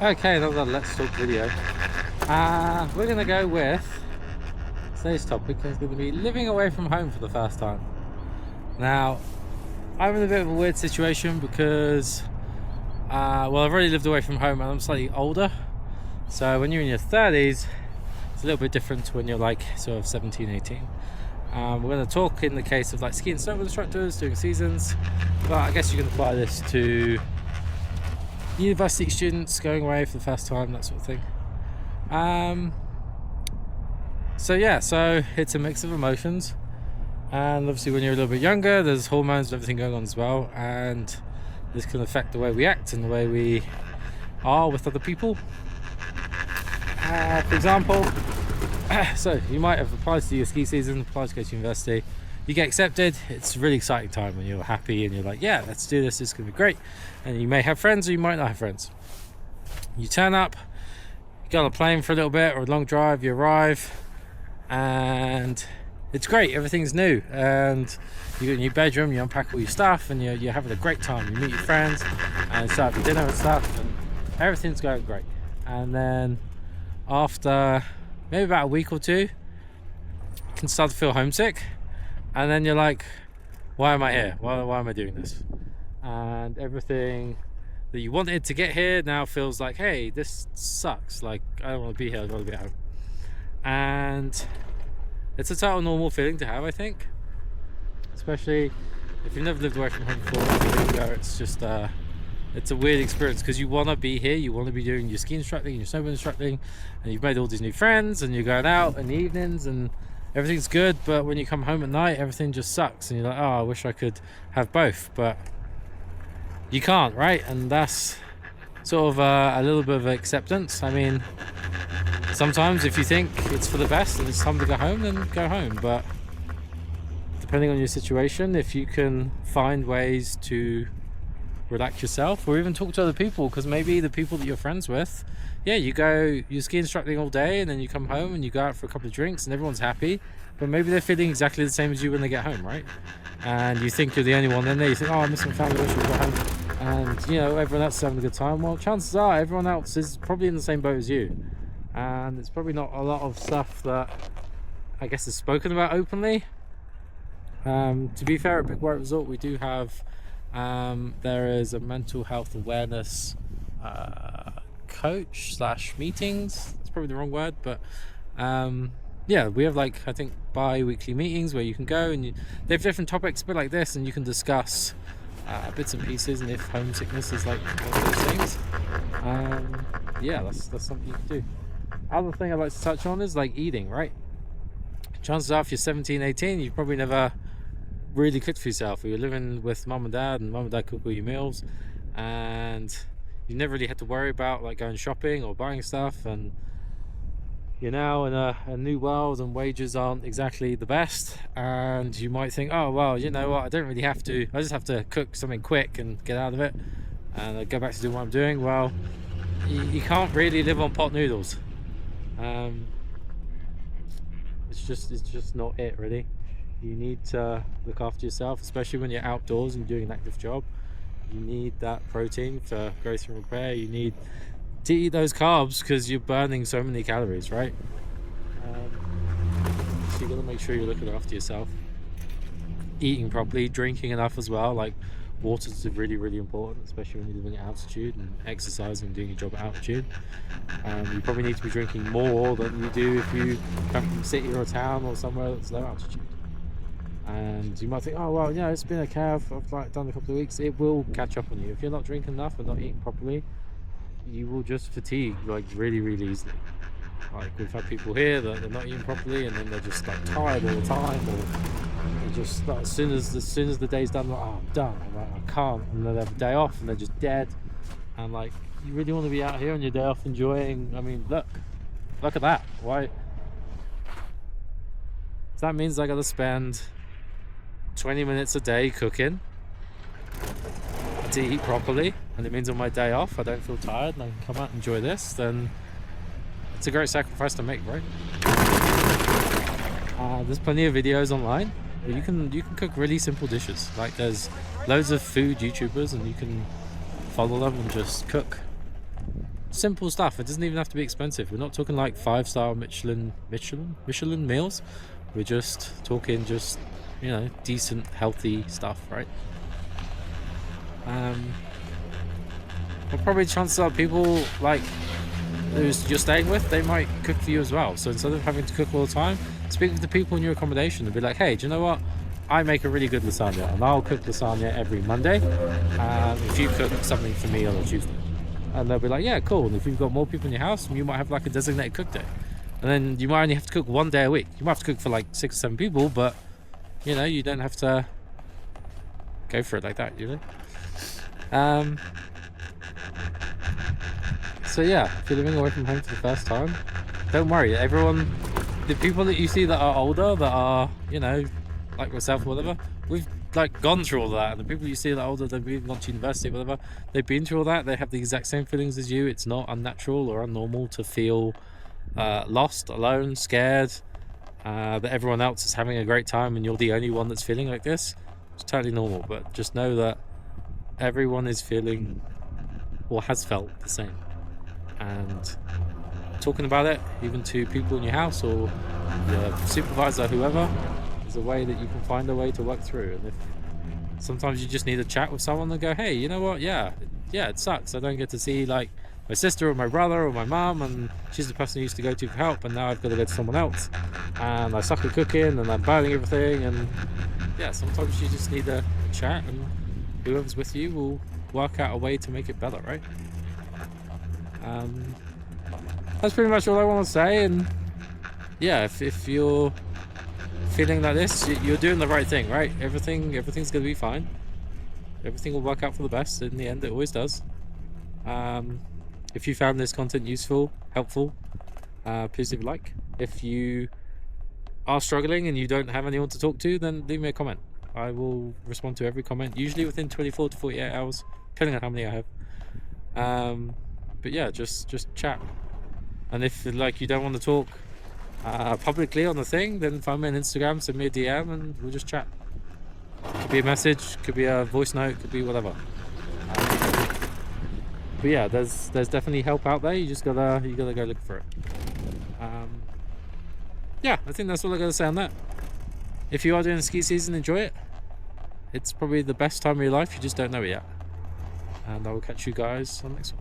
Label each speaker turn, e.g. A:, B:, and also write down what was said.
A: Okay, another Let's Talk video. We're going to go with today's topic is going to be living away from home for the first time. Now, I'm in a bit of a weird situation because, I've already lived away from home and I'm slightly older. So when you're in your 30s, it's a little bit different to when you're like sort of 17, 18. We're going to talk in the case of like ski and snowboard instructors doing seasons, but I guess you can apply this to university students going away for the first time, that sort of thing. So it's a mix of emotions, and obviously when you're a little bit younger there's hormones and everything going on as well, and this can affect the way we act and the way we are with other people. For example, so you might have applied to do your ski season, applied to go to university, you get accepted. It's a really exciting time when you're happy and you're like, yeah, let's do this, it's gonna be great. And you may have friends or you might not have friends. You turn up, you go on a plane for a little bit or a long drive, you arrive and it's great, everything's new, and you get in your bedroom, you unpack all your stuff and you're having a great time. You meet your friends and start having dinner and stuff and everything's going great. And then after maybe about a week or two, you can start to feel homesick. And then you're like, why am I here? Why am I doing this? And everything that you wanted to get here now feels like, hey, this sucks. Like, I don't want to be here, I want to be at home. And it's a total normal feeling to have, I think. Especially if you've never lived away from home before, it's just, it's a weird experience because you want to be here, you want to be doing your ski instructing and your snowboard instructing, and you've made all these new friends and you're going out in the evenings and everything's good, but when you come home at night everything just sucks and you're like, oh, I wish I could have both, but you can't, right? And that's sort of a little bit of acceptance. I mean, sometimes if you think it's for the best and it's time to go home, then go home. But depending on your situation, if you can find ways to relax yourself or even talk to other people, because maybe the people that you're friends with, yeah, you ski instructing all day and then you come home and you go out for a couple of drinks and everyone's happy, but maybe they're feeling exactly the same as you when they get home, right? And you think you're the only one in there, you think, oh, I miss my family, I wish I could go home, and you know, everyone else is having a good time. Well, chances are everyone else is probably in the same boat as you, and it's probably not a lot of stuff that I guess is spoken about openly. To be fair, at Big White Resort we do have there is a mental health awareness coach / meetings. It's probably the wrong word, but yeah, we have like, I think, bi-weekly meetings where you can go and they have different topics a bit like this, and you can discuss bits and pieces, and if homesickness is like one of those things, yeah, that's something you can do. Other thing I'd like to touch on is like eating, right? Chances are if you're 17, 18, you've probably never really cooked for yourself, or you're living with mum and dad cook all your meals, and you've never really had to worry about like going shopping or buying stuff, and you're now in a new world and wages aren't exactly the best, and you might think, oh well, you know what, I don't really have to, I just have to cook something quick and get out of it and go back to doing what I'm doing. Well, you can't really live on pot noodles. It's just not it, really. You need to look after yourself, especially when you're outdoors and doing an active job. You need that protein for growth and repair. You need to eat those carbs because you're burning so many calories, right? So you got to make sure you're looking after yourself, eating properly, drinking enough as well. Like, water is really, really important, especially when you're living at altitude and exercising and doing your job at altitude. You probably need to be drinking more than you do if you come from a city or a town or somewhere that's low altitude. And you might think, oh well, you know, it's been okay, I've like done a couple of weeks. It will catch up on you if you're not drinking enough and not eating properly. You will just fatigue like really, really easily. Like, we've had people here that they're not eating properly and then they're just like tired all the time, or they just like, as soon as the day's done, like, oh, I'm done, I'm like, I can't, and then they have a day off and they're just dead. And like, you really want to be out here on your day off enjoying. I mean, look at that. Why? So that means I gotta spend 20 minutes a day cooking to eat properly, and it means on my day off I don't feel tired and I can come out and enjoy this. Then it's a great sacrifice to make, right? There's plenty of videos online where you can cook really simple dishes. Like, there's loads of food YouTubers and you can follow them and just cook simple stuff. It doesn't even have to be expensive. We're not talking like 5-star Michelin meals. We're just talking just, you know, decent, healthy stuff, right? But probably chances are people like who's you're staying with, they might cook for you as well. So instead of having to cook all the time, speak with the people in your accommodation and be like, hey, do you know what? I make a really good lasagna, and I'll cook lasagna every Monday. If you cook something for me on a Tuesday, and they'll be like, yeah, cool. And if you've got more people in your house, you might have like a designated cook day, and then you might only have to cook 1 day a week. You might have to cook for like 6 or 7 people, but you know, you don't have to go for it like that, you know. So yeah, if you're living away from home for the first time, don't worry. Everyone, the people that you see that are older, that are, you know, like myself or whatever, we've like gone through all that. And the people you see that are older, they've moved on to university or whatever, they've been through all that. They have the exact same feelings as you. It's not unnatural or unnormal to feel lost, alone, scared, that everyone else is having a great time and you're the only one that's feeling like this. It's totally normal, but just know that everyone is feeling or has felt the same. And talking about it, even to people in your house or your supervisor, whoever, is a way that you can find a way to work through. And if sometimes you just need a chat with someone and go, hey, you know what, yeah, it sucks, I don't get to see like my sister or my brother or my mum, and she's the person I used to go to for help, and now I've got to go to someone else, and I suck at cooking and I'm burning everything. And yeah, sometimes you just need a chat, and whoever's with you will work out a way to make it better, right? That's pretty much all I want to say. And yeah, if you're feeling like this, you're doing the right thing, right? Everything's gonna be fine. Everything will work out for the best in the end. It always does. If you found this content useful, helpful, please leave a like. If you are struggling and you don't have anyone to talk to, then leave me a comment. I will respond to every comment, usually within 24 to 48 hours, depending on how many I have. But yeah, just chat. And if like you don't want to talk publicly on the thing, then find me on Instagram, send me a DM, and we'll just chat. Could be a message, could be a voice note, could be whatever. But yeah, there's definitely help out there. You gotta go look for it. Yeah, I think that's all I gotta say on that. If you are doing ski season, enjoy it. It's probably the best time of your life. You just don't know it yet. And I will catch you guys on the next one.